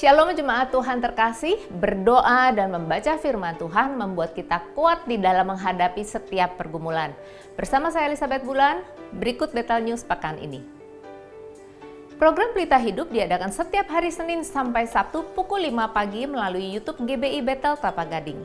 Shalom jemaat Tuhan terkasih, berdoa dan membaca firman Tuhan membuat kita kuat di dalam menghadapi setiap pergumulan. Bersama saya Elizabeth Bulan, berikut Bethel News pekan ini. Program Pelita Hidup diadakan setiap hari Senin sampai Sabtu pukul 5 pagi melalui YouTube GBI Bethel Kelapa Gading.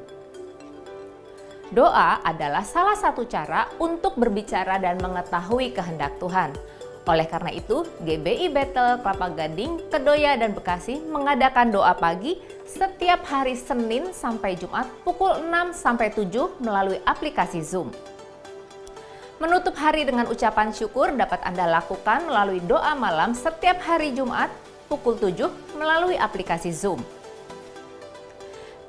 Doa adalah salah satu cara untuk berbicara dan mengetahui kehendak Tuhan. Oleh karena itu, GBI Bethel Kelapa Gading, Kedoya, dan Bekasi mengadakan doa pagi setiap hari Senin sampai Jumat pukul 6 sampai 7 melalui aplikasi Zoom. Menutup hari dengan ucapan syukur dapat Anda lakukan melalui doa malam setiap hari Jumat pukul 7 melalui aplikasi Zoom.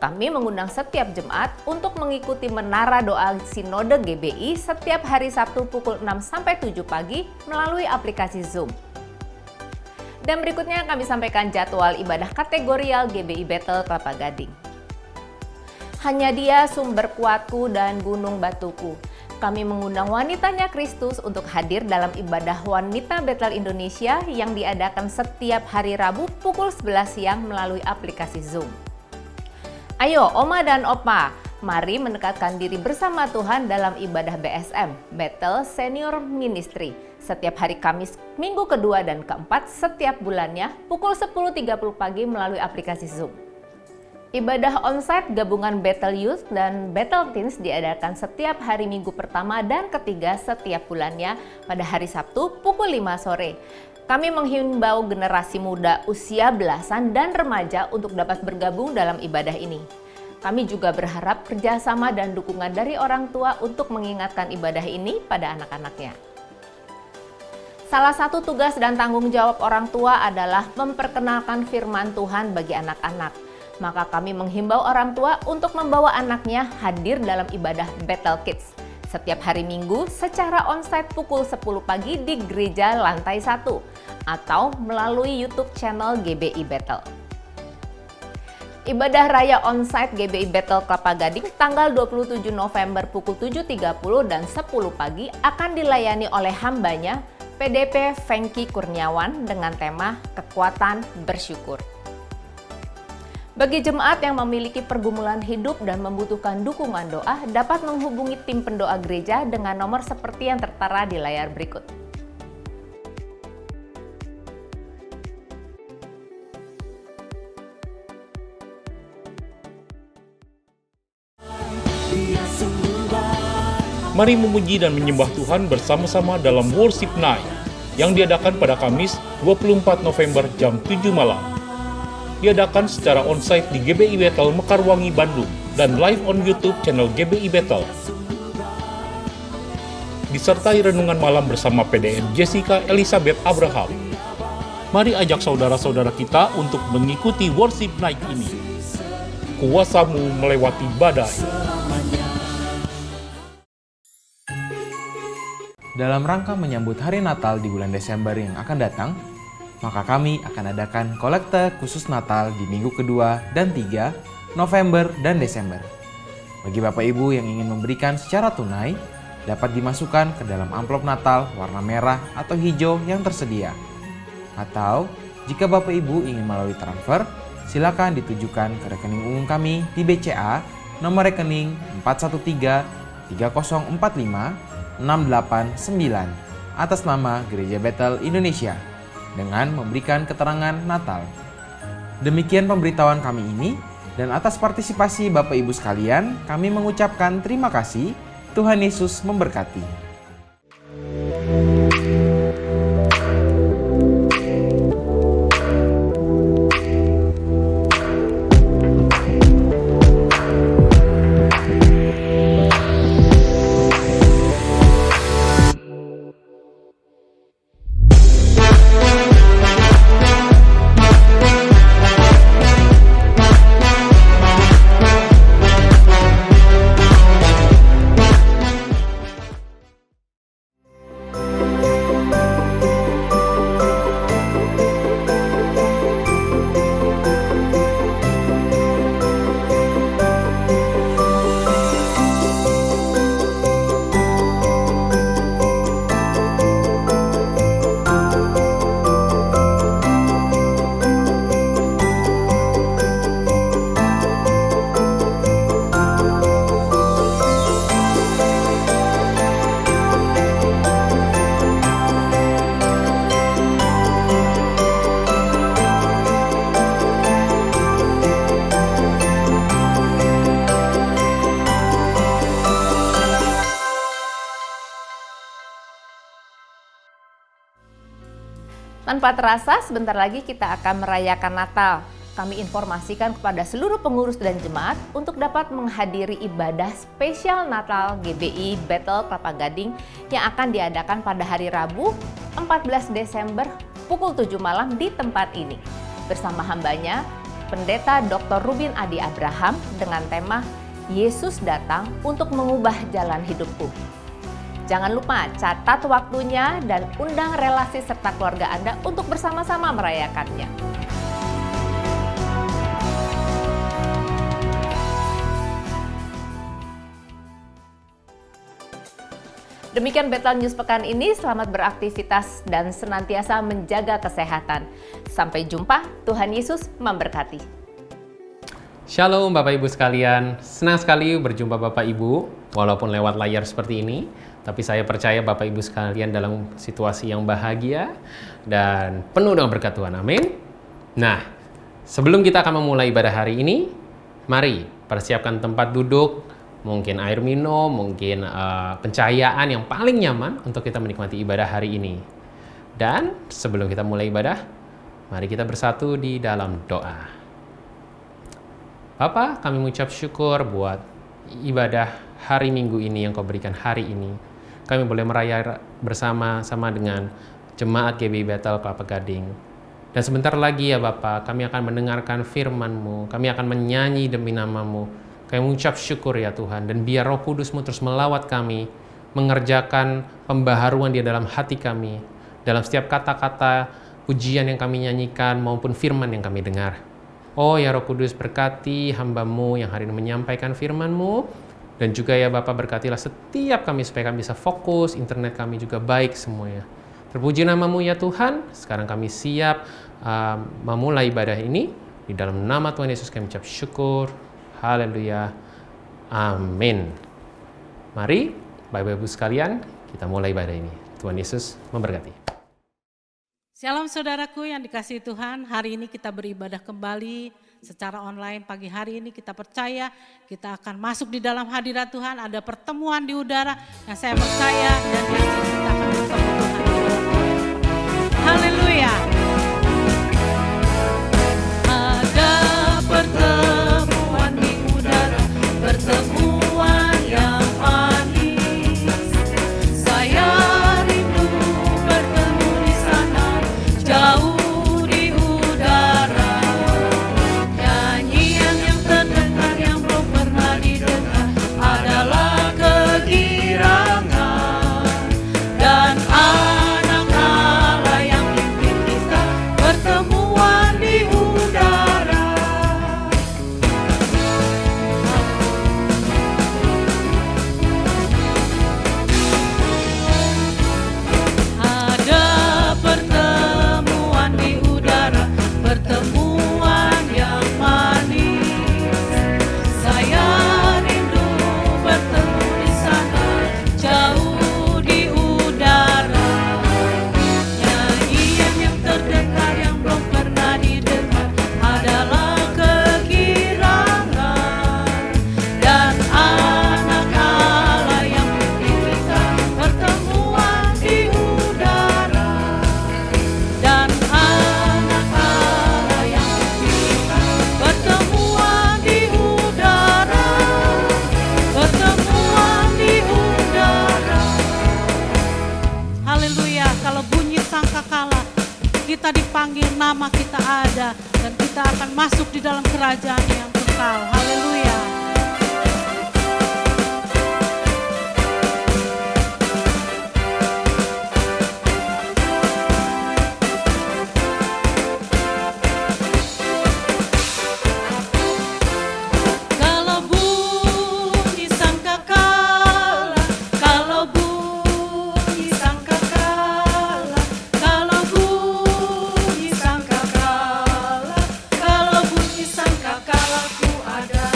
Kami mengundang setiap jemaat untuk mengikuti menara doa Sinode GBI setiap hari Sabtu pukul 6 sampai 7 pagi melalui aplikasi Zoom. Dan berikutnya kami sampaikan jadwal ibadah kategorial GBI Bethel Kelapa Gading. Hanya Dia sumber kuatku dan gunung batuku. Kami mengundang wanitanya Kristus untuk hadir dalam ibadah Wanita Bethel Indonesia yang diadakan setiap hari Rabu pukul 11 siang melalui aplikasi Zoom. Ayo Oma dan Opa, mari mendekatkan diri bersama Tuhan dalam ibadah BSM, Bethel Senior Ministry, setiap hari Kamis, minggu kedua dan keempat setiap bulannya pukul 10.30 pagi melalui aplikasi Zoom. Ibadah onsite gabungan Bethel Youth dan Bethel Teens diadakan setiap hari Minggu pertama dan ketiga setiap bulannya pada hari Sabtu pukul 5 sore. Kami menghimbau generasi muda usia belasan dan remaja untuk dapat bergabung dalam ibadah ini. Kami juga berharap kerjasama dan dukungan dari orang tua untuk mengingatkan ibadah ini pada anak-anaknya. Salah satu tugas dan tanggung jawab orang tua adalah memperkenalkan firman Tuhan bagi anak-anak. Maka kami menghimbau orang tua untuk membawa anaknya hadir dalam ibadah Bethel Kids setiap hari Minggu secara onsite pukul 10 pagi di gereja lantai 1 atau melalui YouTube channel GBI Bethel. Ibadah Raya onsite GBI Bethel Kelapa Gading tanggal 27 November pukul 7.30 dan 10 pagi akan dilayani oleh hambanya PDP Fengki Kurniawan dengan tema Kekuatan Bersyukur. Bagi jemaat yang memiliki pergumulan hidup dan membutuhkan dukungan doa, dapat menghubungi tim pendoa gereja dengan nomor seperti yang tertera di layar berikut. Mari memuji dan menyembah Tuhan bersama-sama dalam Worship Night yang diadakan pada Kamis 24 November jam 7 malam. Diadakan secara onsite di GBI Bethel Mekarwangi, Bandung dan live on YouTube channel GBI Bethel. Disertai renungan malam bersama PDN Jessica Elizabeth Abraham. Mari ajak saudara-saudara kita untuk mengikuti Worship Night ini. Kuasamu melewati badai. Dalam rangka menyambut hari Natal di bulan Desember yang akan datang, maka kami akan adakan kolekte khusus Natal di minggu kedua dan 3 November dan Desember. Bagi Bapak Ibu yang ingin memberikan secara tunai, dapat dimasukkan ke dalam amplop Natal warna merah atau hijau yang tersedia. Atau, jika Bapak Ibu ingin melalui transfer, silakan ditujukan ke rekening umum kami di BCA nomor rekening 413 3045 689 atas nama Gereja Bethel Indonesia dengan memberikan keterangan Natal. Demikian pemberitahuan kami ini, dan atas partisipasi Bapak Ibu sekalian, kami mengucapkan terima kasih. Tuhan Yesus memberkati. Tanpa terasa, sebentar lagi kita akan merayakan Natal. Kami informasikan kepada seluruh pengurus dan jemaat untuk dapat menghadiri ibadah spesial Natal GBI Bethel Kelapa Gading yang akan diadakan pada hari Rabu 14 Desember pukul 7 malam di tempat ini. Bersama hambanya, Pendeta Dr. Rubin Adi Abraham dengan tema Yesus datang untuk mengubah jalan hidupku. Jangan lupa catat waktunya dan undang relasi serta keluarga Anda untuk bersama-sama merayakannya. Demikian Bethel News pekan ini, selamat beraktivitas dan senantiasa menjaga kesehatan. Sampai jumpa, Tuhan Yesus memberkati. Shalom Bapak Ibu sekalian, senang sekali berjumpa Bapak Ibu, walaupun lewat layar seperti ini, tapi saya percaya Bapak Ibu sekalian dalam situasi yang bahagia dan penuh dengan berkat Tuhan, amin. Nah, sebelum kita akan memulai ibadah hari ini, mari persiapkan tempat duduk, mungkin air minum, mungkin pencahayaan yang paling nyaman untuk kita menikmati ibadah hari ini. Dan sebelum kita mulai ibadah, mari kita bersatu di dalam doa. Bapa, kami mengucap syukur buat ibadah hari Minggu ini yang Kau berikan hari ini. Kami boleh meraya bersama-sama dengan Jemaat GBI Bethel Kelapa Gading. Dan sebentar lagi ya Bapa, kami akan mendengarkan firman-Mu, kami akan menyanyi demi nama-Mu. Kami mengucap syukur ya Tuhan, dan biar Roh Kudus-Mu terus melawat kami, mengerjakan pembaharuan di dalam hati kami, dalam setiap kata-kata pujian yang kami nyanyikan maupun firman yang kami dengar. Oh ya Roh Kudus, berkati hamba-Mu yang hari ini menyampaikan firman-Mu, dan juga ya Bapa, berkatilah setiap kami supaya kami bisa fokus, internet kami juga baik semuanya. Terpuji nama-Mu ya Tuhan, sekarang kami siap memulai ibadah ini, di dalam nama Tuhan Yesus kami ucap syukur. Haleluya. Amin. Mari, Bapak Ibu sekalian, kita mulai ibadah ini. Tuhan Yesus memberkati. Shalom saudaraku yang dikasihi Tuhan, hari ini kita beribadah kembali secara online. Pagi hari ini kita percaya kita akan masuk di dalam hadirat Tuhan, ada pertemuan di udara yang saya percaya dan yakin kita akan bertemu Tuhan. Haleluya. Ada pertemuan di udara, pertemuan yang manis. Saya rindu bertemu di sana, jauh di udara. Nyanyian yang terdengar yang belum pernah didengar adalah kegirangan. Dan anak Allah yang pimpin kita, pertemuan di udara. Ada pertemuan di udara, pertemuan yang manis. Saya rindu bertemu di sana, jauh di udara. Nyanyian yang terdengar yang belum pernah didengar adalah kegirangan. Dan anak Allah yang pimpin kita, pertemuan di udara. Dan anak Allah yang pimpin kita, pertemuan di udara. Pertemuan di udara. Haleluya, kalau bunyi sangkakala, kita dipanggil, nama kita ada, dan kita akan masuk di dalam kerajaan yang kekal. Haleluya. Kalau bunyi sangkakala, kalau bunyi sangkakala, kalau bunyi sangkakala, kalau bunyi sangkakala ku ada.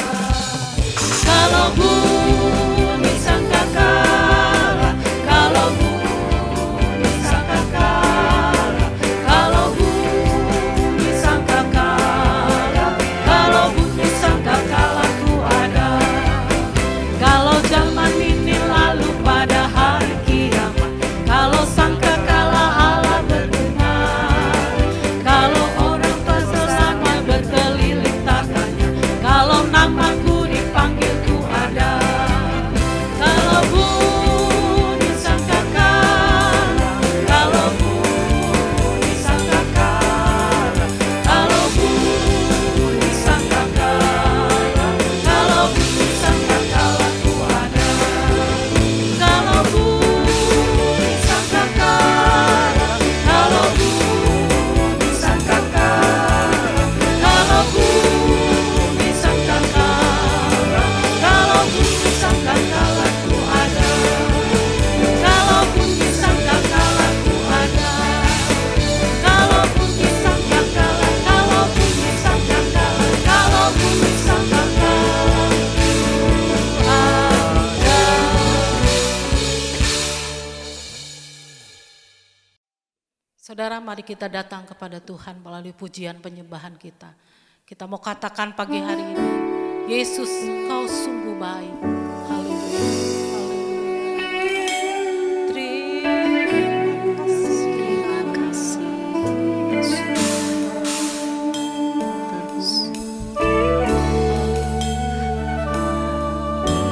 Saudara, mari kita datang kepada Tuhan melalui pujian penyembahan kita. Kita mau katakan pagi hari ini, Yesus, Kau sungguh baik. Haleluya. Terima kasih.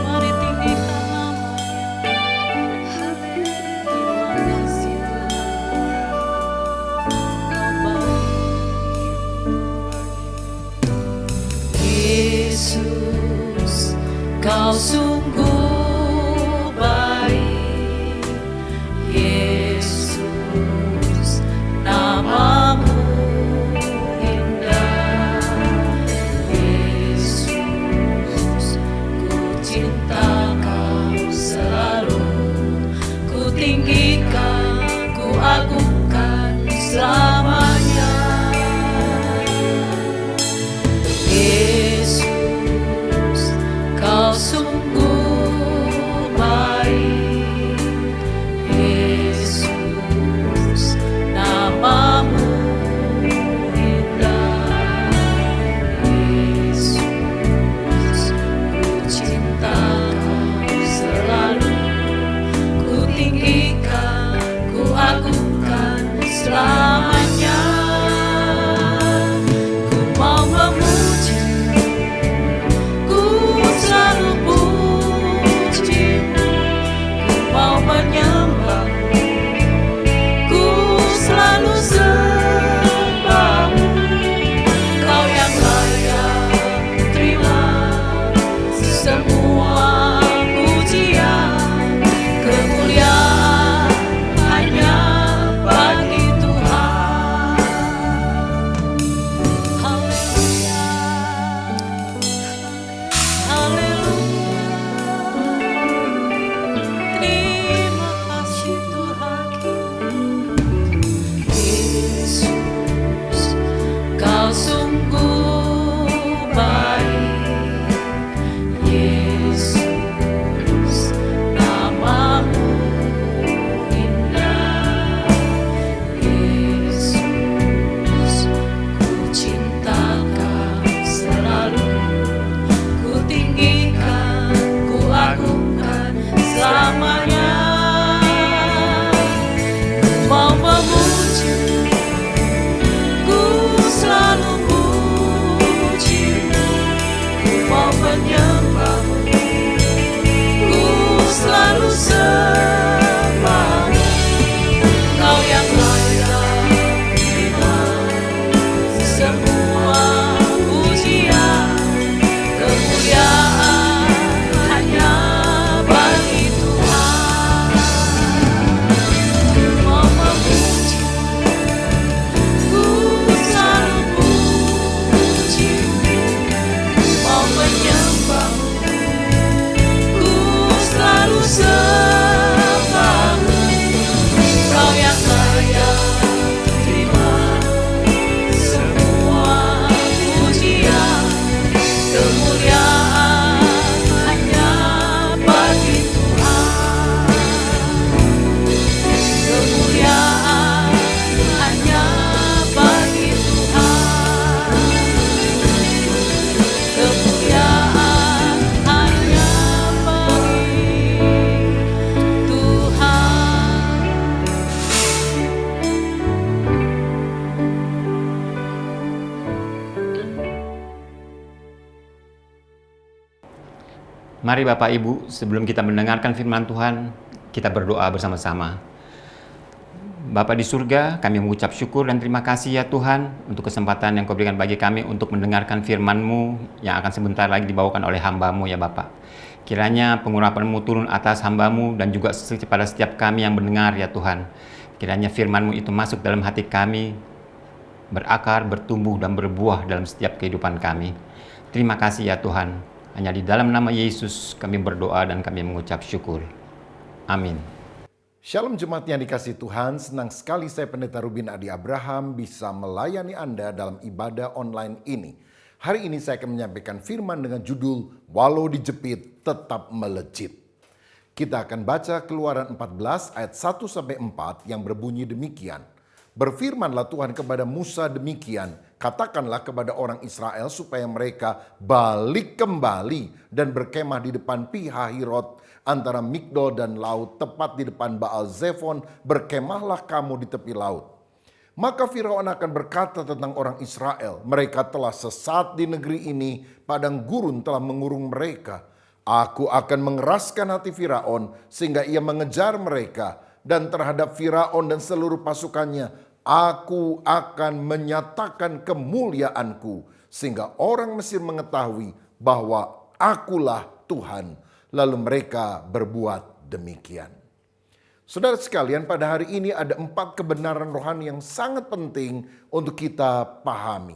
Mari tinggikan namanya. Terima kasih Tuhan. Yesus, Kau sungguh baik. Yesus, namamu indah. Yesus, ku cinta Kau selalu. Ku tinggikan, ku agungkan selamanya. Yesus, Kau sungguh baik. Yesus, namamu indah. Yesus, ku cinta Kau selalu. Ku tinggikan, ku agungkan selamanya. Ku mau memuji, ku selalu puji. Ku mau menyembah, ku selalu sembah. Kau yang layak terima semua pujian. Kemuliaan hanya bagi Tuhan. Haleluya. Haleluya. Terima kasih Tuhan. Yesus, Kau sungguh baik. Yesus, namamu indah. Yesus, ku cinta Kau selalu. Ku tinggikan, ku agungkan selamanya. Ku mau memuji, ku selalu puji. Ku mau menyembah, ku selalu sembah. Kau yang layak terima semua pujian. Kemuliaan hanya bagi Tuhan. Mau memuji, ku selalu puji. Mau menyembah, ku selalu sembah. Kau yang layak terima semua pujian. Kemuliaan hanya bagi Tuhan. Kemuliaan hanya bagi Tuhan. Kemuliaan hanya bagi Tuhan. Mari Bapak Ibu, sebelum kita mendengarkan firman Tuhan, kita berdoa bersama-sama. Bapa di surga, kami mengucap syukur dan terima kasih ya Tuhan untuk kesempatan yang Kau berikan bagi kami untuk mendengarkan firman-Mu yang akan sebentar lagi dibawakan oleh hamba-Mu ya Bapak. Kiranya pengurapan-Mu turun atas hamba-Mu dan juga kepada setiap kami yang mendengar ya Tuhan. Kiranya firman-Mu itu masuk dalam hati kami, berakar, bertumbuh dan berbuah dalam setiap kehidupan kami. Terima kasih ya Tuhan. Hanya di dalam nama Yesus kami berdoa dan kami mengucap syukur. Amin. Shalom jemaat yang dikasihi Tuhan, senang sekali saya Pendeta Rubin Adi Abraham bisa melayani Anda dalam ibadah online ini. Hari ini saya akan menyampaikan firman dengan judul Walau dijepit tetap melejit. Kita akan baca Keluaran 14 ayat 1-4 yang berbunyi demikian. Berfirmanlah Tuhan kepada Musa demikian, katakanlah kepada orang Israel supaya mereka balik kembali dan berkemah di depan Pi-hahirot antara Migdol dan laut, tepat di depan Baal Zephon, berkemahlah kamu di tepi laut. Maka Firaun akan berkata tentang orang Israel, mereka telah sesat di negeri ini, padang gurun telah mengurung mereka. Aku akan mengeraskan hati Firaun sehingga ia mengejar mereka, dan terhadap Firaun dan seluruh pasukannya, aku akan menyatakan kemuliaanku, sehingga orang Mesir mengetahui bahwa akulah Tuhan. Lalu mereka berbuat demikian. Saudara sekalian, pada hari ini ada 4 kebenaran rohani yang sangat penting untuk kita pahami.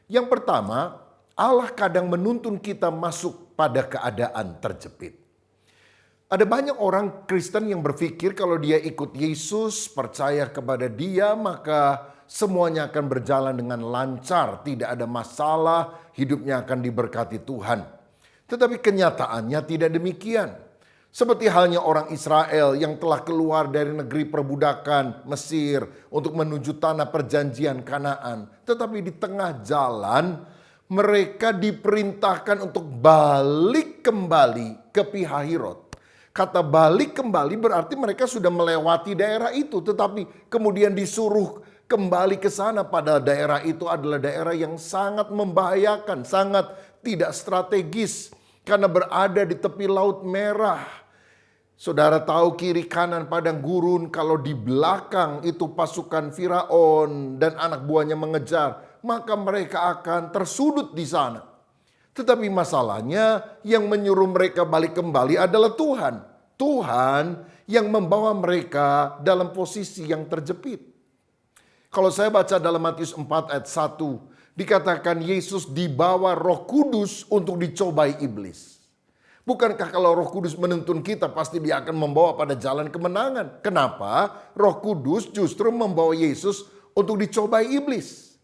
Yang pertama, Allah kadang menuntun kita masuk pada keadaan terjepit. Ada banyak orang Kristen yang berpikir kalau dia ikut Yesus, percaya kepada Dia, maka semuanya akan berjalan dengan lancar, tidak ada masalah, hidupnya akan diberkati Tuhan. Tetapi kenyataannya tidak demikian. Seperti halnya orang Israel yang telah keluar dari negeri perbudakan Mesir untuk menuju tanah perjanjian Kanaan. Tetapi di tengah jalan mereka diperintahkan untuk balik kembali ke Pi-hahirot. Kata balik kembali berarti mereka sudah melewati daerah itu, tetapi kemudian disuruh kembali ke sana. Pada daerah itu adalah daerah yang sangat membahayakan, sangat tidak strategis karena berada di tepi Laut Merah. Saudara tahu kiri kanan padang gurun, kalau di belakang itu pasukan Firaun dan anak buahnya mengejar, maka mereka akan tersudut di sana. Tetapi masalahnya yang menyuruh mereka balik kembali adalah Tuhan. Tuhan yang membawa mereka dalam posisi yang terjepit. Kalau saya baca dalam Matius 4 ayat 1, dikatakan Yesus dibawa Roh Kudus untuk dicobai iblis. Bukankah kalau Roh Kudus menuntun kita pasti Dia akan membawa pada jalan kemenangan? Kenapa Roh Kudus justru membawa Yesus untuk dicobai iblis?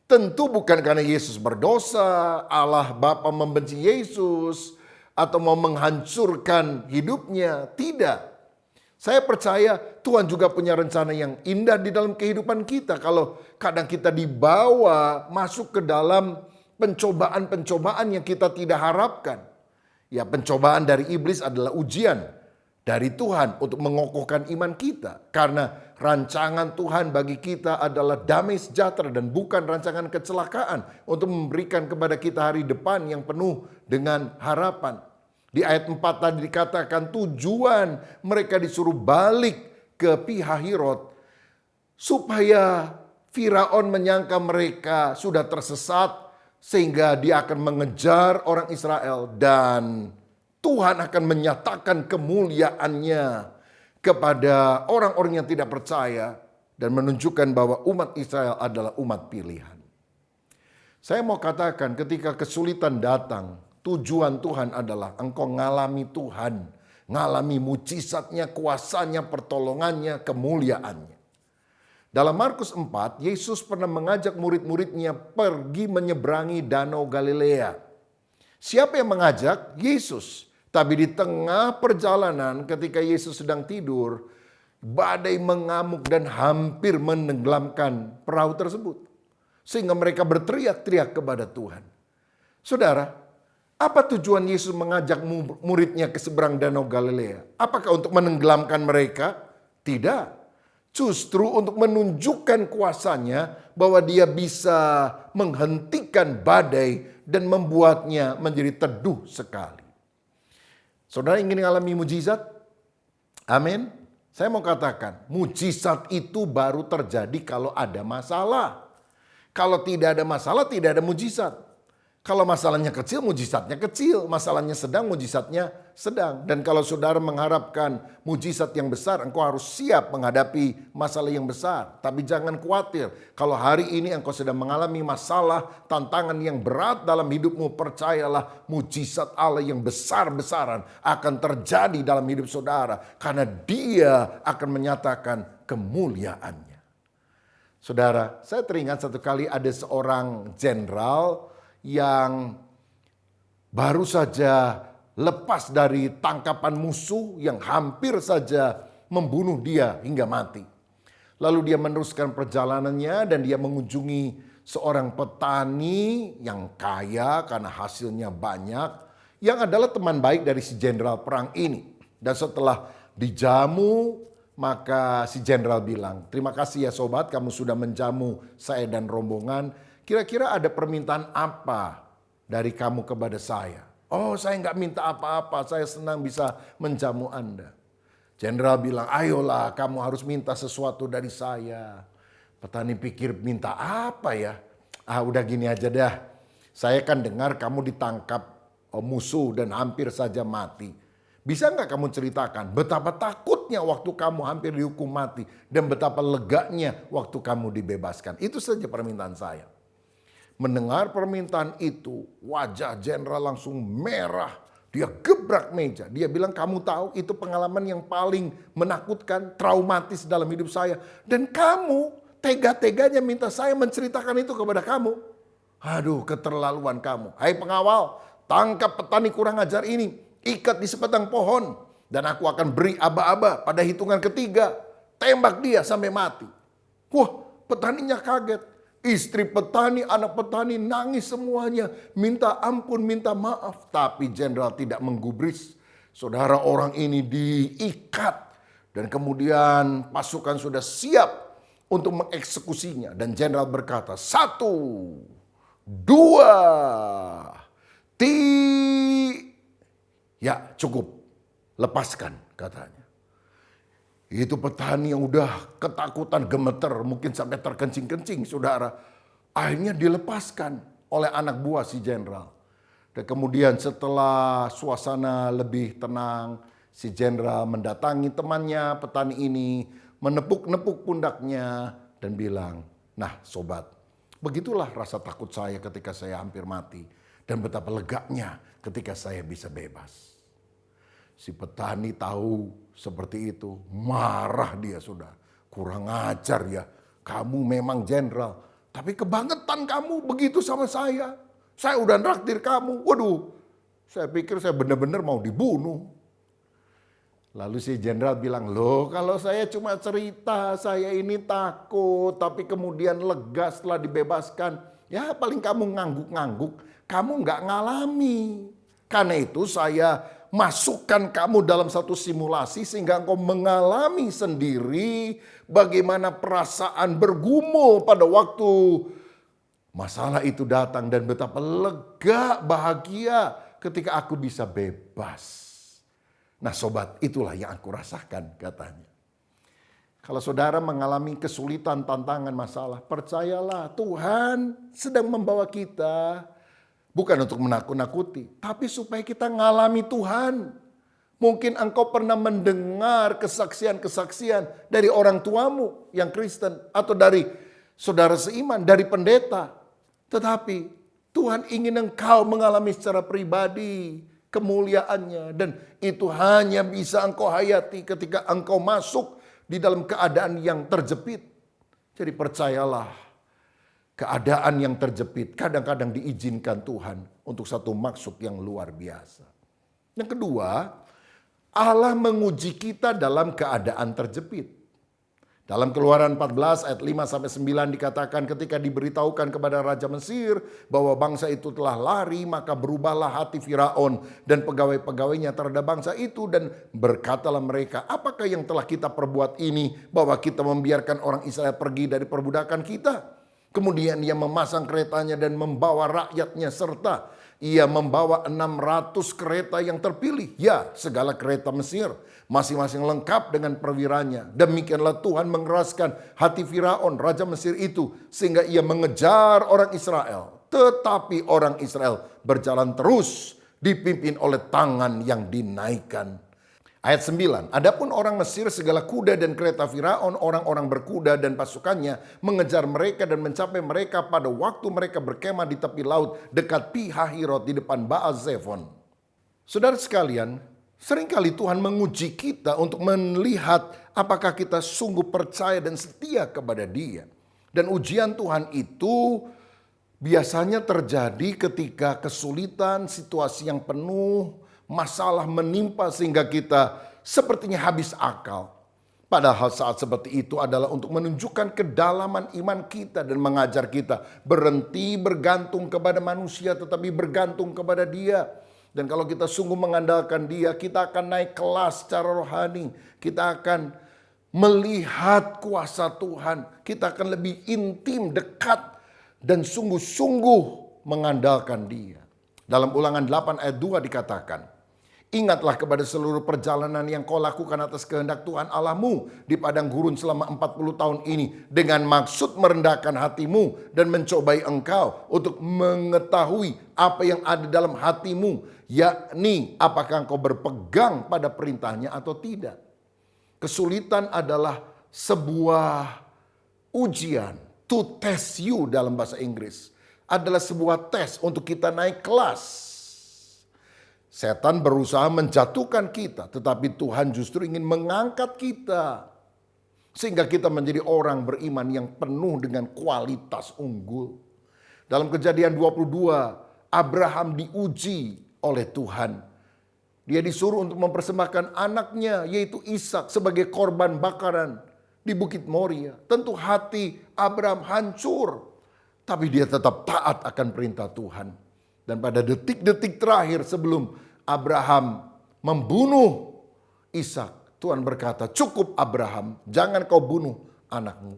Tentu bukan karena Yesus berdosa, Allah Bapa membenci Yesus, atau mau menghancurkan hidupnya. Tidak. Saya percaya Tuhan juga punya rencana yang indah di dalam kehidupan kita. Kalau kadang kita dibawa masuk ke dalam pencobaan-pencobaan yang kita tidak harapkan. Ya, pencobaan dari iblis adalah ujian dari Tuhan untuk mengokohkan iman kita. Karena rancangan Tuhan bagi kita adalah damai sejahtera dan bukan rancangan kecelakaan untuk memberikan kepada kita hari depan yang penuh dengan harapan. Di ayat 4 tadi dikatakan tujuan mereka disuruh balik ke Pi-hahirot supaya Firaun menyangka mereka sudah tersesat sehingga dia akan mengejar orang Israel dan Tuhan akan menyatakan kemuliaannya kepada orang-orang yang tidak percaya dan menunjukkan bahwa umat Israel adalah umat pilihan. Saya mau katakan ketika kesulitan datang, tujuan Tuhan adalah engkau ngalami Tuhan, ngalami mujizatnya, kuasanya, pertolongannya, kemuliaannya. Dalam Markus 4, Yesus pernah mengajak murid-muridnya pergi menyeberangi Danau Galilea. Siapa yang mengajak? Yesus. Tapi di tengah perjalanan ketika Yesus sedang tidur, badai mengamuk dan hampir menenggelamkan perahu tersebut. Sehingga mereka berteriak-teriak kepada Tuhan. Saudara, apa tujuan Yesus mengajak muridnya ke seberang Danau Galilea? Apakah untuk menenggelamkan mereka? Tidak. Justru untuk menunjukkan kuasanya bahwa Dia bisa menghentikan badai dan membuatnya menjadi teduh sekali. Saudara ingin mengalami mujizat? Amin. Saya mau katakan, mujizat itu baru terjadi kalau ada masalah. Kalau tidak ada masalah, tidak ada mujizat. Kalau masalahnya kecil, mujizatnya kecil. Masalahnya sedang, mujizatnya sedang. Dan kalau saudara mengharapkan mujizat yang besar, engkau harus siap menghadapi masalah yang besar. Tapi jangan khawatir. Kalau hari ini engkau sedang mengalami masalah, tantangan yang berat dalam hidupmu, percayalah mujizat Allah yang besar-besaran akan terjadi dalam hidup saudara. Karena Dia akan menyatakan kemuliaannya. Saudara, saya teringat satu kali ada seorang jenderal yang baru saja lepas dari tangkapan musuh yang hampir saja membunuh dia hingga mati. Lalu dia meneruskan perjalanannya dan dia mengunjungi seorang petani yang kaya karena hasilnya banyak, yang adalah teman baik dari si jenderal perang ini. Dan setelah dijamu, maka si jenderal bilang, "Terima kasih ya sobat, kamu sudah menjamu saya dan rombongan. Kira-kira ada permintaan apa dari kamu kepada saya?" "Oh, saya nggak minta apa-apa, saya senang bisa menjamu Anda." Jenderal bilang, "Ayolah, kamu harus minta sesuatu dari saya." Petani pikir, minta apa ya? Udah gini aja dah. Saya kan dengar kamu ditangkap musuh dan hampir saja mati. Bisa nggak kamu ceritakan betapa takutnya waktu kamu hampir dihukum mati dan betapa leganya waktu kamu dibebaskan? Itu saja permintaan saya. Mendengar permintaan itu, wajah jenderal langsung merah. Dia gebrak meja. Dia bilang, "Kamu tahu itu pengalaman yang paling menakutkan, traumatis dalam hidup saya. Dan kamu tega-teganya minta saya menceritakan itu kepada kamu. Aduh, keterlaluan kamu. Hai pengawal, tangkap petani kurang ajar ini. Ikat di sebatang pohon. Dan aku akan beri aba-aba pada hitungan ketiga. Tembak dia sampai mati." Wah, petaninya kaget. Istri petani, anak petani nangis semuanya. Minta ampun, minta maaf. Tapi jenderal tidak menggubris. Saudara, orang ini diikat. Dan kemudian pasukan sudah siap untuk mengeksekusinya. Dan jenderal berkata, 1, 2, 3. Ya cukup, lepaskan katanya. Itu petani yang udah ketakutan, gemeter, mungkin sampai terkencing-kencing, saudara. Akhirnya dilepaskan oleh anak buah si jenderal. Dan kemudian setelah suasana lebih tenang, si jenderal mendatangi temannya petani ini, menepuk-nepuk pundaknya dan bilang, "Nah sobat, begitulah rasa takut saya ketika saya hampir mati. Dan betapa leganya ketika saya bisa bebas." Si petani tahu seperti itu, marah dia sudah. "Kurang ajar ya, kamu memang jenderal. Tapi kebangetan kamu begitu sama saya. Saya udah nraktir kamu. Waduh, saya pikir saya benar-benar mau dibunuh." Lalu si jenderal bilang, "Loh, kalau saya cuma cerita, saya ini takut. Tapi kemudian lega setelah dibebaskan. Ya paling kamu ngangguk-ngangguk, kamu nggak ngalami. Karena itu saya masukkan kamu dalam satu simulasi sehingga engkau mengalami sendiri bagaimana perasaan bergumul pada waktu masalah itu datang dan betapa lega, bahagia ketika aku bisa bebas." Nah sobat, itulah yang aku rasakan katanya. Kalau saudara mengalami kesulitan, tantangan, masalah, percayalah Tuhan sedang membawa kita. Bukan untuk menakut-nakuti, tapi supaya kita ngalami Tuhan. Mungkin engkau pernah mendengar kesaksian-kesaksian dari orang tuamu yang Kristen. Atau dari saudara seiman, dari pendeta. Tetapi Tuhan ingin engkau mengalami secara pribadi kemuliaannya. Dan itu hanya bisa engkau hayati ketika engkau masuk di dalam keadaan yang terjepit. Jadi percayalah, keadaan yang terjepit kadang-kadang diizinkan Tuhan untuk satu maksud yang luar biasa. Yang kedua, Allah menguji kita dalam keadaan terjepit. Dalam Keluaran 14 ayat 5-9 dikatakan, ketika diberitahukan kepada Raja Mesir bahwa bangsa itu telah lari, maka berubahlah hati Firaun dan pegawai-pegawainya terhadap bangsa itu, dan berkatalah mereka, "Apakah yang telah kita perbuat ini bahwa kita membiarkan orang Israel pergi dari perbudakan kita?" Kemudian ia memasang keretanya dan membawa rakyatnya, serta ia membawa 600 kereta yang terpilih. Ya, segala kereta Mesir, masing-masing lengkap dengan perwiranya. Demikianlah Tuhan mengeraskan hati Firaun, Raja Mesir itu, sehingga ia mengejar orang Israel. Tetapi orang Israel berjalan terus, dipimpin oleh tangan yang dinaikkan. Ayat 9, adapun orang Mesir, segala kuda dan kereta Firaun, orang-orang berkuda dan pasukannya mengejar mereka dan mencapai mereka pada waktu mereka berkemah di tepi laut dekat Pi Hahirot di depan Baal Zephon. Saudara sekalian, seringkali Tuhan menguji kita untuk melihat apakah kita sungguh percaya dan setia kepada Dia. Dan ujian Tuhan itu biasanya terjadi ketika kesulitan, situasi yang penuh, masalah menimpa sehingga kita sepertinya habis akal. Padahal saat seperti itu adalah untuk menunjukkan kedalaman iman kita dan mengajar kita berhenti bergantung kepada manusia tetapi bergantung kepada Dia. Dan kalau kita sungguh mengandalkan Dia, kita akan naik kelas secara rohani. Kita akan melihat kuasa Tuhan. Kita akan lebih intim, dekat, dan sungguh-sungguh mengandalkan Dia. Dalam Ulangan 8 ayat 2 dikatakan, ingatlah kepada seluruh perjalanan yang kau lakukan atas kehendak Tuhan Allahmu di padang gurun selama 40 tahun ini dengan maksud merendahkan hatimu dan mencobai engkau untuk mengetahui apa yang ada dalam hatimu, yakni apakah engkau berpegang pada perintahnya atau tidak. Kesulitan adalah sebuah ujian, to test you dalam bahasa Inggris. Adalah sebuah tes untuk kita naik kelas. Setan berusaha menjatuhkan kita, tetapi Tuhan justru ingin mengangkat kita. Sehingga kita menjadi orang beriman yang penuh dengan kualitas unggul. Dalam Kejadian 22, Abraham diuji oleh Tuhan. Dia disuruh untuk mempersembahkan anaknya, yaitu Ishak sebagai korban bakaran di Bukit Moria. Tentu hati Abraham hancur, tapi dia tetap taat akan perintah Tuhan. Dan pada detik-detik terakhir sebelum Abraham membunuh Ishak, Tuhan berkata, cukup Abraham, jangan kau bunuh anakmu.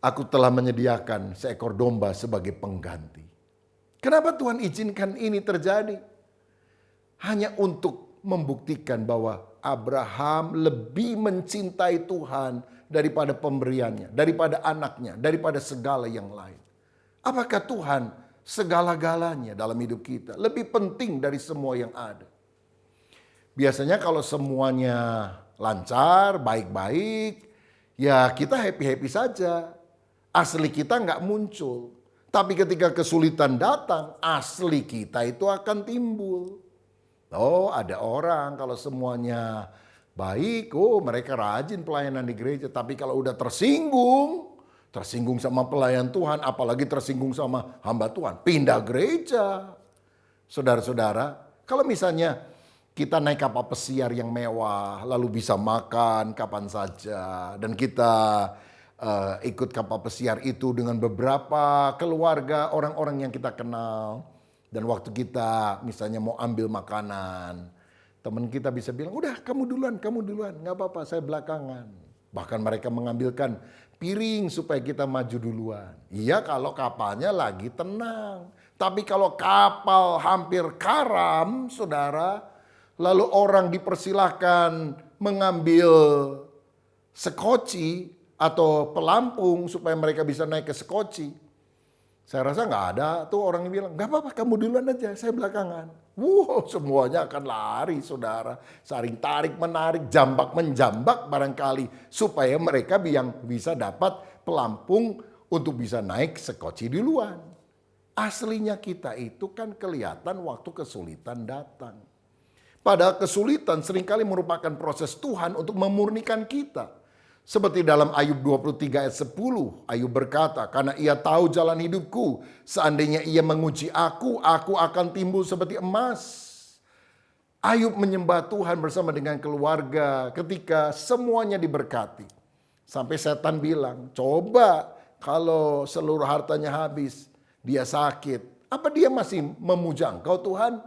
Aku telah menyediakan seekor domba sebagai pengganti. Kenapa Tuhan izinkan ini terjadi? Hanya untuk membuktikan bahwa Abraham lebih mencintai Tuhan daripada pemberiannya, daripada anaknya, daripada segala yang lain. Apakah Tuhan segala-galanya dalam hidup kita lebih penting dari semua yang ada? Biasanya kalau semuanya lancar, baik-baik, ya kita happy-happy saja. Asli kita nggak muncul. Tapi ketika kesulitan datang, asli kita itu akan timbul. Oh, ada orang kalau semuanya baik, oh mereka rajin pelayanan di gereja. Tapi kalau udah tersinggung sama pelayan Tuhan, apalagi tersinggung sama hamba Tuhan, pindah gereja. Saudara-saudara, kalau misalnya kita naik kapal pesiar yang mewah, lalu bisa makan kapan saja, dan kita ikut kapal pesiar itu dengan beberapa keluarga, orang-orang yang kita kenal, dan waktu kita misalnya mau ambil makanan, teman kita bisa bilang, udah kamu duluan, gak apa-apa, saya belakangan. Bahkan mereka mengambilkan piring supaya kita maju duluan. Iya kalau kapalnya lagi tenang. Tapi kalau kapal hampir karam, saudara, lalu orang dipersilahkan mengambil sekoci atau pelampung supaya mereka bisa naik ke sekoci. Saya rasa nggak ada tuh orang yang bilang, nggak apa-apa kamu duluan aja, saya belakangan. Wow, semuanya akan lari saudara. Saling tarik menarik, jambak menjambak barangkali. Supaya mereka yang bisa dapat pelampung untuk bisa naik sekoci duluan. Aslinya kita itu kan kelihatan waktu kesulitan datang. Padahal kesulitan seringkali merupakan proses Tuhan untuk memurnikan kita. Seperti dalam Ayub 23 ayat 10, Ayub berkata, karena ia tahu jalan hidupku, seandainya ia menguji aku akan timbul seperti emas. Ayub menyembah Tuhan bersama dengan keluarga ketika semuanya diberkati. Sampai setan bilang, coba kalau seluruh hartanya habis, dia sakit, apa dia masih memuja Engkau Tuhan?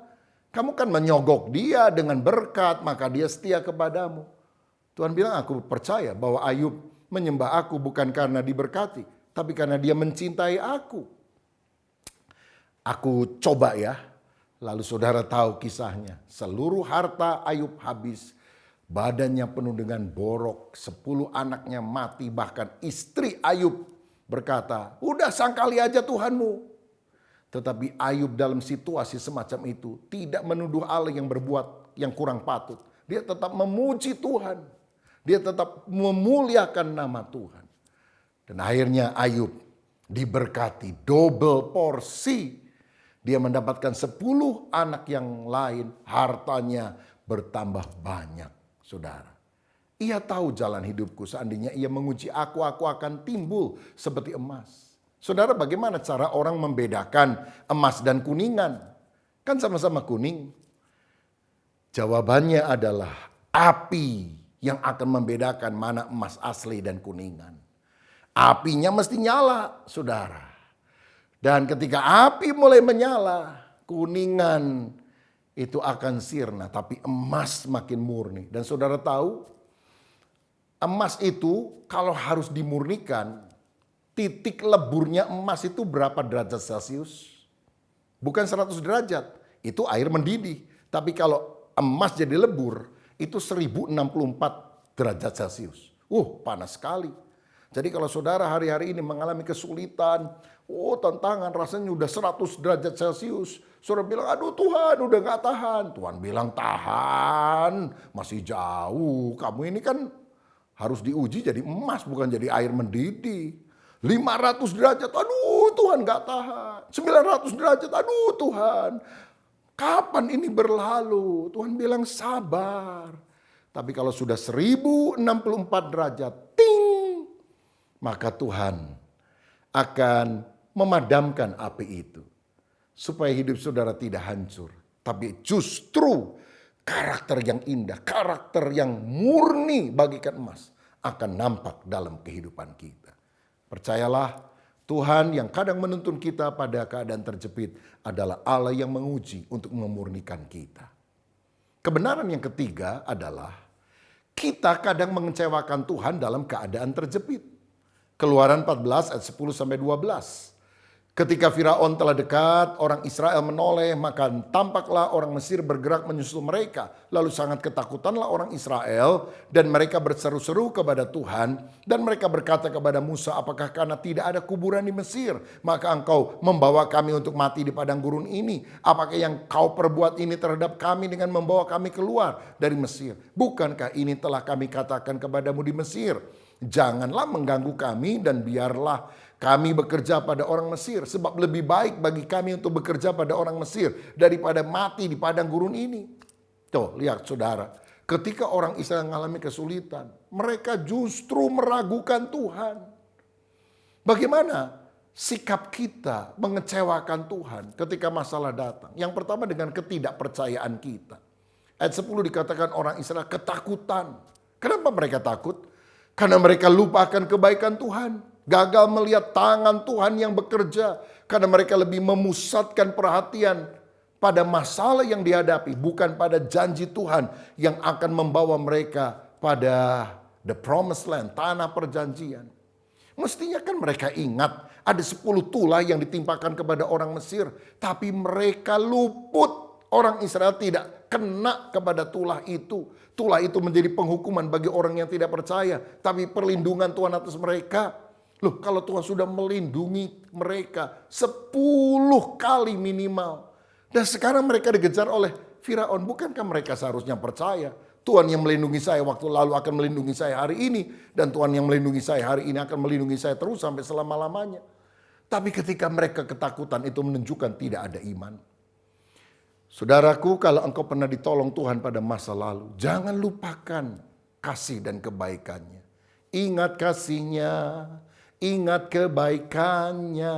Kamu kan menyogok dia dengan berkat, maka dia setia kepadamu. Tuhan bilang, aku percaya bahwa Ayub menyembah aku bukan karena diberkati, tapi karena dia mencintai aku. Aku coba ya, lalu saudara tahu kisahnya. Seluruh harta Ayub habis, badannya penuh dengan borok, 10 anaknya mati, bahkan istri Ayub berkata, udah sangkali aja Tuhanmu. Tetapi Ayub dalam situasi semacam itu tidak menuduh Allah yang berbuat yang kurang patut. Dia tetap memuji Tuhan. Dia tetap memuliakan nama Tuhan. Dan akhirnya Ayub diberkati double porsi. Dia mendapatkan 10 anak yang lain, hartanya bertambah banyak, saudara. Ia tahu jalan hidupku, seandainya ia menguji aku akan timbul seperti emas. Saudara, bagaimana cara orang membedakan emas dan kuningan? Kan sama-sama kuning. Jawabannya adalah api yang akan membedakan mana emas asli dan kuningan. Apinya mesti nyala, saudara. Dan ketika api mulai menyala, kuningan itu akan sirna, tapi emas makin murni. Dan saudara tahu, emas itu kalau harus dimurnikan, titik leburnya emas itu berapa derajat Celcius? Bukan 100 derajat, itu air mendidih. Tapi kalau emas jadi lebur, itu 1064 derajat Celcius. Panas sekali. Jadi kalau saudara hari-hari ini mengalami kesulitan, tantangan rasanya udah 100 derajat Celcius. Saudara bilang, aduh Tuhan udah gak tahan. Tuhan bilang tahan, masih jauh. Kamu ini kan harus diuji jadi emas, bukan jadi air mendidih. 500 derajat, aduh Tuhan gak tahan. 900 derajat, aduh Tuhan. Kapan ini berlalu? Tuhan bilang sabar. Tapi kalau sudah 1064 derajat, ting! Maka Tuhan akan memadamkan api itu. Supaya hidup saudara tidak hancur. Tapi justru karakter yang indah, karakter yang murni bagikan emas akan nampak dalam kehidupan kita. Percayalah, Tuhan yang kadang menuntun kita pada keadaan terjepit adalah Allah yang menguji untuk memurnikan kita. Kebenaran yang ketiga adalah kita kadang mengecewakan Tuhan dalam keadaan terjepit. Keluaran 14 ayat 10 sampai 12. Ketika Firaun telah dekat, orang Israel menoleh, maka tampaklah orang Mesir bergerak menyusul mereka. Lalu sangat ketakutanlah orang Israel dan mereka berseru-seru kepada Tuhan. Dan mereka berkata kepada Musa, apakah karena tidak ada kuburan di Mesir, maka engkau membawa kami untuk mati di padang gurun ini? Apakah yang kau perbuat ini terhadap kami dengan membawa kami keluar dari Mesir? Bukankah ini telah kami katakan kepadamu di Mesir? Janganlah mengganggu kami dan biarlah kami bekerja pada orang Mesir. Sebab lebih baik bagi kami untuk bekerja pada orang Mesir daripada mati di padang gurun ini. Tuh, lihat saudara. Ketika orang Israel mengalami kesulitan, mereka justru meragukan Tuhan. Bagaimana sikap kita mengecewakan Tuhan ketika masalah datang? Yang pertama dengan ketidakpercayaan kita. Ayat 10 dikatakan orang Israel ketakutan. Kenapa mereka takut? Karena mereka lupakan kebaikan Tuhan. Gagal melihat tangan Tuhan yang bekerja. Karena mereka lebih memusatkan perhatian pada masalah yang dihadapi. Bukan pada janji Tuhan yang akan membawa mereka pada the promised land, tanah perjanjian. Mestinya kan mereka ingat ada 10 tulah yang ditimpakan kepada orang Mesir. Tapi mereka luput. Orang Israel tidak kena kepada tulah itu. Tulah itu menjadi penghukuman bagi orang yang tidak percaya. Tapi perlindungan Tuhan atas mereka. Loh, kalau Tuhan sudah melindungi mereka 10 kali minimal. Dan sekarang mereka dikejar oleh Firaun. Bukankah mereka seharusnya percaya? Tuhan yang melindungi saya waktu lalu akan melindungi saya hari ini. Dan Tuhan yang melindungi saya hari ini akan melindungi saya terus sampai selama-lamanya. Tapi ketika mereka ketakutan itu menunjukkan tidak ada iman. Saudaraku, kalau engkau pernah ditolong Tuhan pada masa lalu, jangan lupakan kasih dan kebaikannya. Ingat kasihnya, ingat kebaikannya.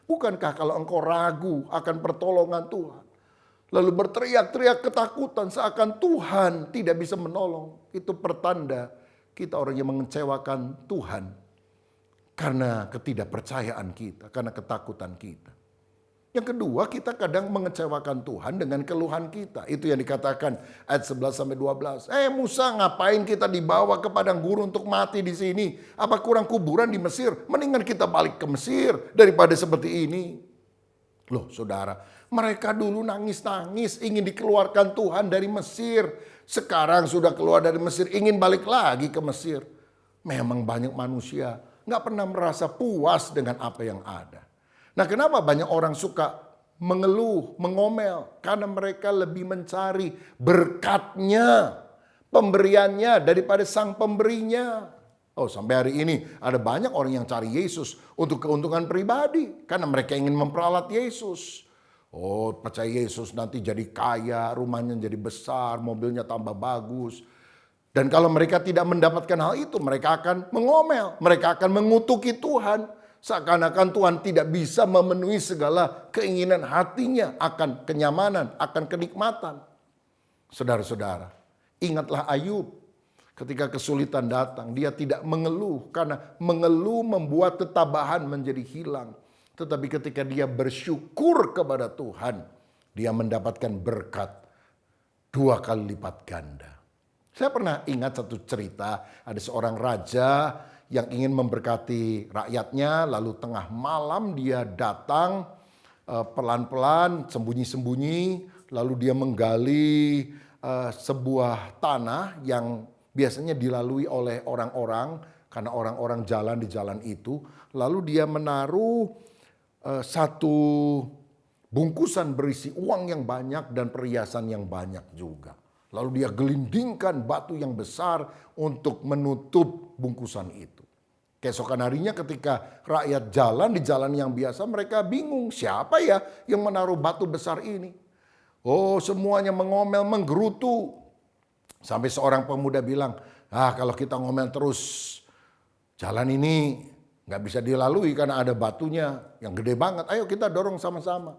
Bukankah kalau engkau ragu akan pertolongan Tuhan, lalu berteriak-teriak ketakutan seakan Tuhan tidak bisa menolong, itu pertanda kita orang yang mengecewakan Tuhan karena ketidakpercayaan kita, karena ketakutan kita. Yang kedua, kita kadang mengecewakan Tuhan dengan keluhan kita. Itu yang dikatakan ayat 11 sampai 12. Musa, ngapain kita dibawa ke padang gurun untuk mati di sini? Apa kurang kuburan di Mesir? Mendingan kita balik ke Mesir daripada seperti ini. Loh, saudara, mereka dulu nangis-nangis ingin dikeluarkan Tuhan dari Mesir. Sekarang sudah keluar dari Mesir, ingin balik lagi ke Mesir. Memang banyak manusia nggak pernah merasa puas dengan apa yang ada. Nah, kenapa banyak orang suka mengeluh, mengomel? Karena mereka lebih mencari berkatnya, pemberiannya daripada sang pemberinya. Sampai hari ini ada banyak orang yang cari Yesus untuk keuntungan pribadi. Karena mereka ingin memperalat Yesus. Percaya Yesus nanti jadi kaya, rumahnya jadi besar, mobilnya tambah bagus. Dan kalau mereka tidak mendapatkan hal itu, mereka akan mengomel. Mereka akan mengutuki Tuhan. Seakan-akan Tuhan tidak bisa memenuhi segala keinginan hatinya akan kenyamanan, akan kenikmatan. Saudara-saudara, ingatlah Ayub. Ketika kesulitan datang, dia tidak mengeluh karena mengeluh membuat ketabahan menjadi hilang. Tetapi ketika dia bersyukur kepada Tuhan, dia mendapatkan berkat 2 kali lipat ganda. Saya pernah ingat satu cerita, ada seorang raja yang ingin memberkati rakyatnya, lalu tengah malam dia datang pelan-pelan, sembunyi-sembunyi, lalu dia menggali sebuah tanah yang biasanya dilalui oleh orang-orang, karena orang-orang jalan di jalan itu, lalu dia menaruh satu bungkusan berisi uang yang banyak dan perhiasan yang banyak juga. Lalu dia gelindingkan batu yang besar untuk menutup bungkusan itu. Keesokan harinya ketika rakyat jalan di jalan yang biasa, mereka bingung siapa ya yang menaruh batu besar ini. Oh, semuanya mengomel, menggerutu. Sampai seorang pemuda bilang, kalau kita ngomel terus, jalan ini nggak bisa dilalui karena ada batunya yang gede banget. Ayo kita dorong sama-sama.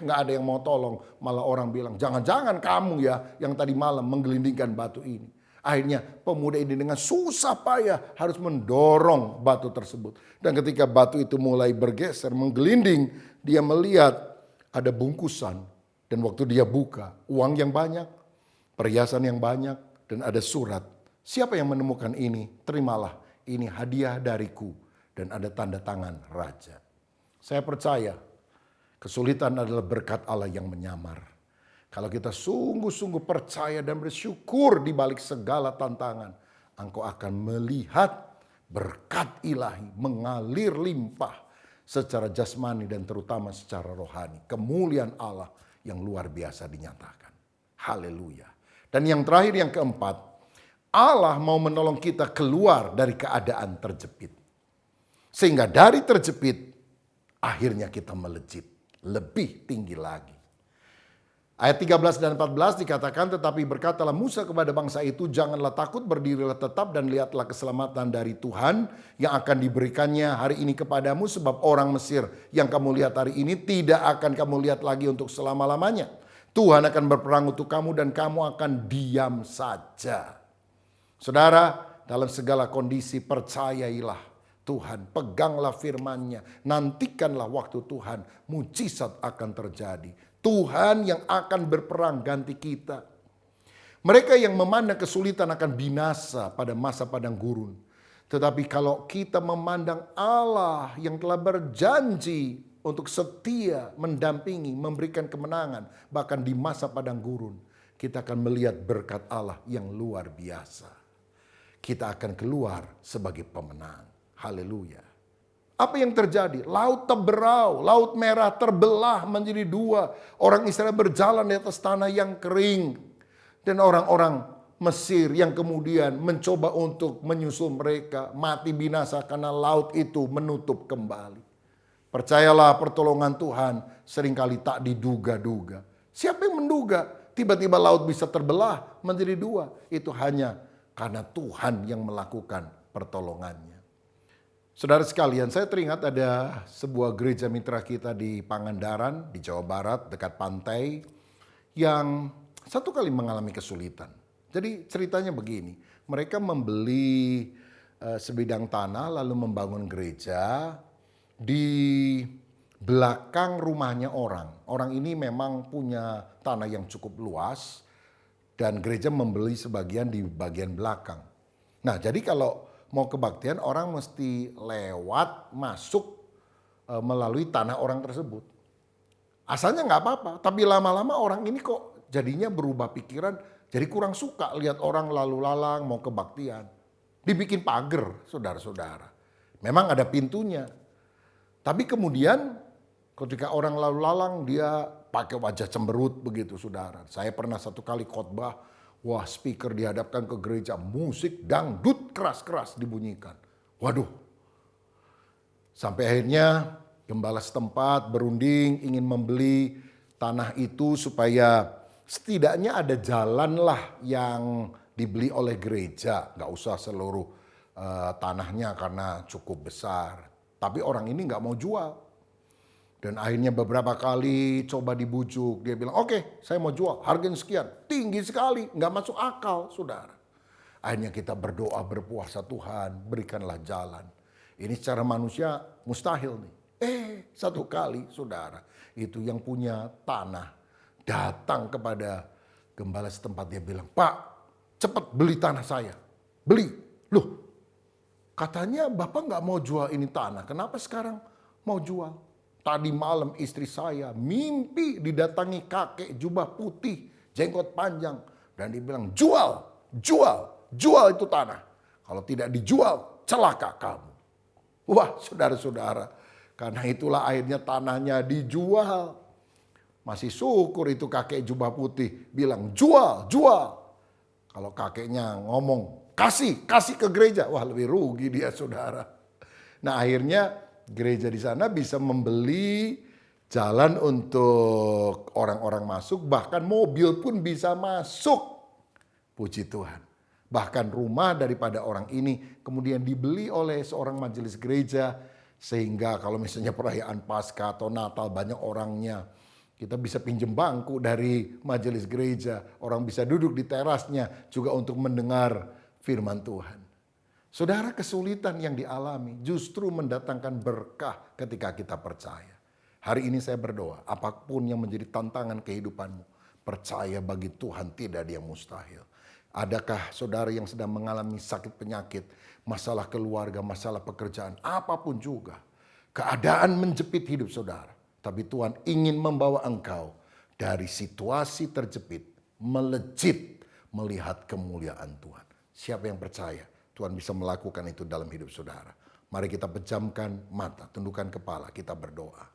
Nggak ada yang mau tolong. Malah orang bilang, jangan-jangan kamu ya yang tadi malam menggelindingkan batu ini. Akhirnya pemuda ini dengan susah payah harus mendorong batu tersebut. Dan ketika batu itu mulai bergeser, menggelinding, dia melihat ada bungkusan. Dan waktu dia buka, uang yang banyak, perhiasan yang banyak, dan ada surat. Siapa yang menemukan ini? Terimalah, ini hadiah dariku. Dan ada tanda tangan raja. Saya percaya, kesulitan adalah berkat Allah yang menyamar. Kalau kita sungguh-sungguh percaya dan bersyukur di balik segala tantangan, engkau akan melihat berkat ilahi mengalir limpah secara jasmani dan terutama secara rohani. Kemuliaan Allah yang luar biasa dinyatakan. Haleluya. Dan yang terakhir, yang keempat, Allah mau menolong kita keluar dari keadaan terjepit. Sehingga dari terjepit, akhirnya kita melejit lebih tinggi lagi. Ayat 13 dan 14 dikatakan, tetapi berkatalah Musa kepada bangsa itu, janganlah takut, berdirilah tetap dan lihatlah keselamatan dari Tuhan yang akan diberikannya hari ini kepadamu, sebab orang Mesir yang kamu lihat hari ini tidak akan kamu lihat lagi untuk selama-lamanya. Tuhan akan berperang untuk kamu dan kamu akan diam saja. Saudara, dalam segala kondisi percayailah Tuhan, peganglah firman-Nya, nantikanlah waktu Tuhan, mujizat akan terjadi. Tuhan yang akan berperang ganti kita. Mereka yang memandang kesulitan akan binasa pada masa padang gurun. Tetapi kalau kita memandang Allah yang telah berjanji untuk setia, mendampingi, memberikan kemenangan, bahkan di masa padang gurun, kita akan melihat berkat Allah yang luar biasa. Kita akan keluar sebagai pemenang. Haleluya. Apa yang terjadi? Laut terberau, laut merah terbelah menjadi 2. Orang Israel berjalan di atas tanah yang kering. Dan orang-orang Mesir yang kemudian mencoba untuk menyusul mereka, mati binasa karena laut itu menutup kembali. Percayalah, pertolongan Tuhan seringkali tak diduga-duga. Siapa yang menduga tiba-tiba laut bisa terbelah menjadi 2? Itu hanya karena Tuhan yang melakukan pertolongannya. Saudara sekalian, saya teringat ada sebuah gereja mitra kita di Pangandaran, di Jawa Barat, dekat pantai, yang satu kali mengalami kesulitan. Jadi ceritanya begini, mereka membeli sebidang tanah lalu membangun gereja di belakang rumahnya orang. Orang ini memang punya tanah yang cukup luas dan gereja membeli sebagian di bagian belakang. Nah, jadi kalau mau kebaktian, orang mesti lewat, masuk melalui tanah orang tersebut. Asalnya nggak apa-apa, tapi lama-lama orang ini kok jadinya berubah pikiran, jadi kurang suka lihat orang lalu lalang mau kebaktian. Dibikin pagar, saudara-saudara. Memang ada pintunya. Tapi kemudian ketika orang lalu lalang, dia pakai wajah cemberut begitu, saudara. Saya pernah satu kali khotbah, wah, speaker dihadapkan ke gereja, musik dangdut keras-keras dibunyikan. Waduh. Sampai akhirnya gembala setempat berunding ingin membeli tanah itu supaya setidaknya ada jalan lah yang dibeli oleh gereja. Gak usah seluruh tanahnya karena cukup besar. Tapi orang ini gak mau jual. Dan akhirnya beberapa kali coba dibujuk. Dia bilang, oke, saya mau jual, harganya sekian. Tinggi sekali, nggak masuk akal, saudara. Akhirnya kita berdoa, berpuasa, Tuhan berikanlah jalan. Ini secara manusia mustahil nih. Satu kali saudara, itu yang punya tanah datang kepada gembala setempat, dia bilang, "Pak, cepat beli tanah saya, beli." Loh, katanya Bapak nggak mau jual ini tanah, kenapa sekarang mau jual? Tadi malam istri saya mimpi didatangi kakek jubah putih, jenggot panjang. Dan dia bilang, jual itu tanah. Kalau tidak dijual, celaka kamu. Wah, saudara-saudara, karena itulah akhirnya tanahnya dijual. Masih syukur itu kakek jubah putih bilang, jual. Kalau kakeknya ngomong, kasih ke gereja. Wah, lebih rugi dia, saudara. Nah, akhirnya gereja di sana bisa membeli jalan untuk orang-orang masuk, bahkan mobil pun bisa masuk. Puji Tuhan. Bahkan rumah daripada orang ini kemudian dibeli oleh seorang majelis gereja, sehingga kalau misalnya perayaan Paskah atau Natal banyak orangnya, kita bisa pinjem bangku dari majelis gereja, orang bisa duduk di terasnya juga untuk mendengar firman Tuhan. Saudara, kesulitan yang dialami justru mendatangkan berkah ketika kita percaya. Hari ini saya berdoa, apapun yang menjadi tantangan kehidupanmu, percaya bagi Tuhan tidak ada yang mustahil. Adakah saudara yang sedang mengalami sakit penyakit, masalah keluarga, masalah pekerjaan, apapun juga. Keadaan menjepit hidup saudara. Tapi Tuhan ingin membawa engkau dari situasi terjepit, melejit, melihat kemuliaan Tuhan. Siapa yang percaya Tuhan bisa melakukan itu dalam hidup saudara? Mari kita pejamkan mata, tundukkan kepala, kita berdoa.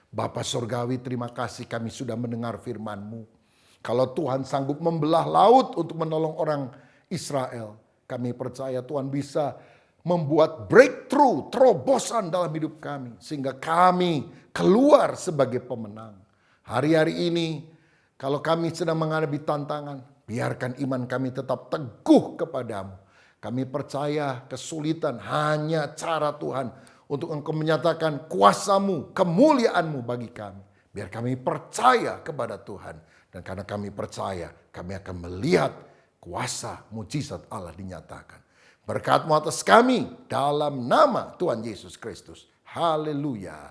Bapa Surgawi, terima kasih kami sudah mendengar firman-Mu. Kalau Tuhan sanggup membelah laut untuk menolong orang Israel, kami percaya Tuhan bisa membuat breakthrough, terobosan dalam hidup kami. Sehingga kami keluar sebagai pemenang. Hari-hari ini, kalau kami sedang menghadapi tantangan, biarkan iman kami tetap teguh kepadamu. Kami percaya kesulitan hanya cara Tuhan untuk Engkau menyatakan kuasa-Mu, kemuliaan-Mu bagi kami. Biar kami percaya kepada Tuhan. Dan karena kami percaya, kami akan melihat kuasa mujizat Allah dinyatakan. Berkat-Mu atas kami dalam nama Tuhan Yesus Kristus. Haleluya.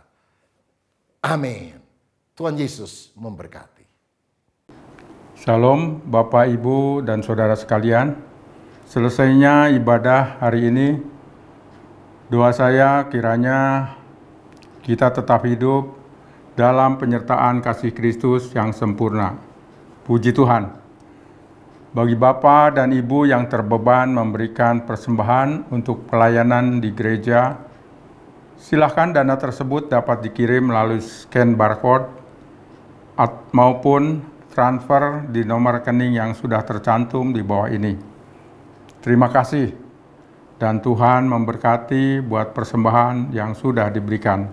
Amin. Tuhan Yesus memberkati. Shalom Bapak, Ibu, dan Saudara sekalian. Selesainya ibadah hari ini, doa saya kiranya kita tetap hidup dalam penyertaan kasih Kristus yang sempurna. Puji Tuhan. Bagi Bapak dan Ibu yang terbeban memberikan persembahan untuk pelayanan di gereja, silakan dana tersebut dapat dikirim melalui scan barcode maupun transfer di nomor rekening yang sudah tercantum di bawah ini. Terima kasih dan Tuhan memberkati buat persembahan yang sudah diberikan.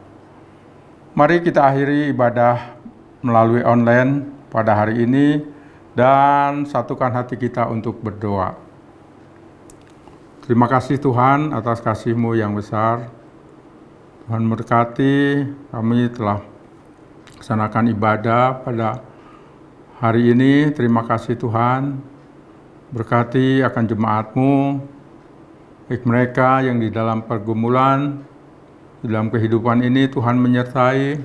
Mari kita akhiri ibadah melalui online pada hari ini dan satukan hati kita untuk berdoa. Terima kasih Tuhan atas kasih-Mu yang besar. Tuhan memberkati, kami telah laksanakan ibadah pada hari ini. Terima kasih Tuhan. Berkati akan jemaat-Mu, baik mereka yang di dalam pergumulan, di dalam kehidupan ini Tuhan menyertai,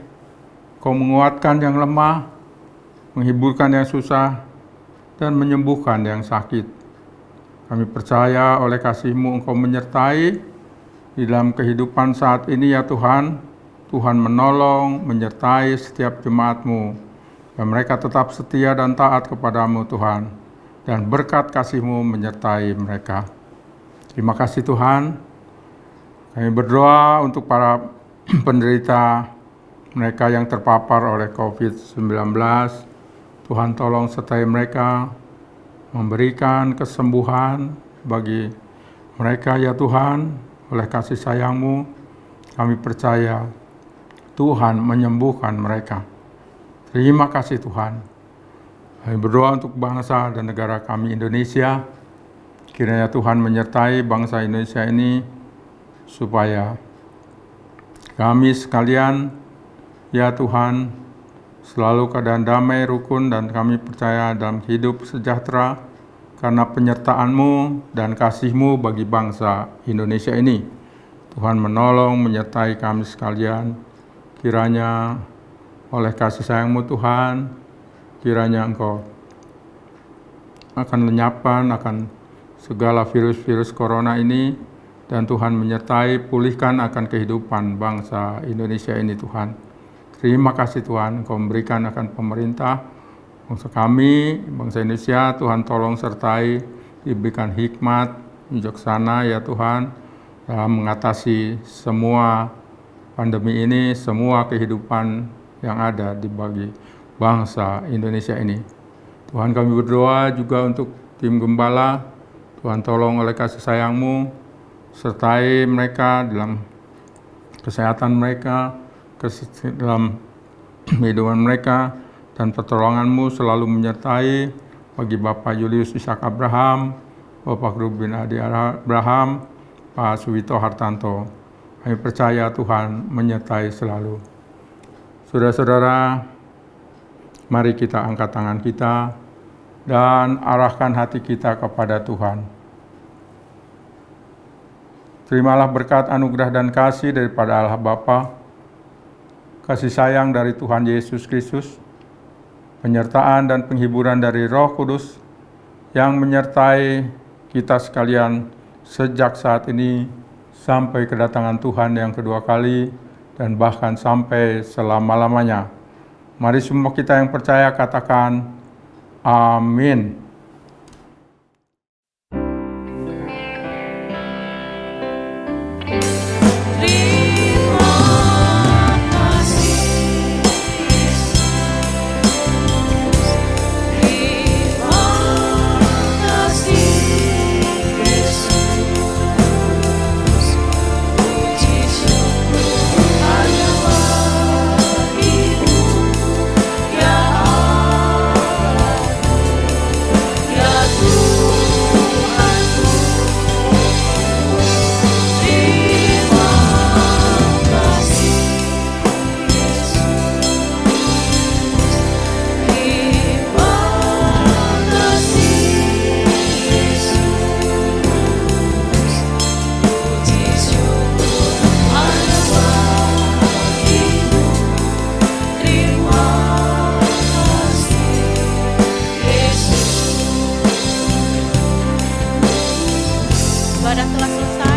Kau menguatkan yang lemah, menghiburkan yang susah, dan menyembuhkan yang sakit. Kami percaya oleh kasih-Mu Engkau menyertai di dalam kehidupan saat ini ya Tuhan. Tuhan menolong, menyertai setiap jemaat-Mu, dan mereka tetap setia dan taat kepadamu Tuhan. Dan berkat kasih-Mu menyertai mereka. Terima kasih Tuhan. Kami berdoa untuk para penderita, mereka yang terpapar oleh COVID-19. Tuhan tolong sertai mereka, memberikan kesembuhan bagi mereka ya Tuhan. Oleh kasih sayang-Mu, kami percaya Tuhan menyembuhkan mereka. Terima kasih Tuhan. Kami berdoa untuk bangsa dan negara kami Indonesia. Kiranya Tuhan menyertai bangsa Indonesia ini supaya kami sekalian, ya Tuhan, selalu keadaan damai, rukun, dan kami percaya dalam hidup sejahtera, karena penyertaan-Mu dan kasih-Mu bagi bangsa Indonesia ini. Tuhan menolong, menyertai kami sekalian. Kiranya oleh kasih sayang-Mu Tuhan, kiranya Engkau akan lenyapkan akan segala virus-virus corona ini, dan Tuhan menyertai, pulihkan akan kehidupan bangsa Indonesia ini Tuhan. Terima kasih Tuhan, Engkau memberikan akan pemerintah, bangsa kami, bangsa Indonesia, Tuhan tolong sertai, diberikan hikmat, bijaksana ya Tuhan, dalam mengatasi semua pandemi ini, semua kehidupan yang ada di bagi bangsa Indonesia ini. Tuhan, kami berdoa juga untuk tim gembala, Tuhan tolong oleh kasih sayang-Mu, sertai mereka dalam kesehatan mereka, dalam kehidupan mereka, dan pertolongan-Mu selalu menyertai bagi Bapak Julius Ishak Abraham, Bapak Ruben Adi Abraham, Pak Suwito Hartanto. Kami percaya Tuhan menyertai selalu. Saudara-saudara, mari kita angkat tangan kita dan arahkan hati kita kepada Tuhan. Terimalah berkat, anugerah, dan kasih daripada Allah Bapa, kasih sayang dari Tuhan Yesus Kristus, penyertaan dan penghiburan dari Roh Kudus yang menyertai kita sekalian sejak saat ini sampai kedatangan Tuhan yang kedua kali dan bahkan sampai selama-lamanya. Mari semua kita yang percaya katakan amin. Ibadah telah selesai.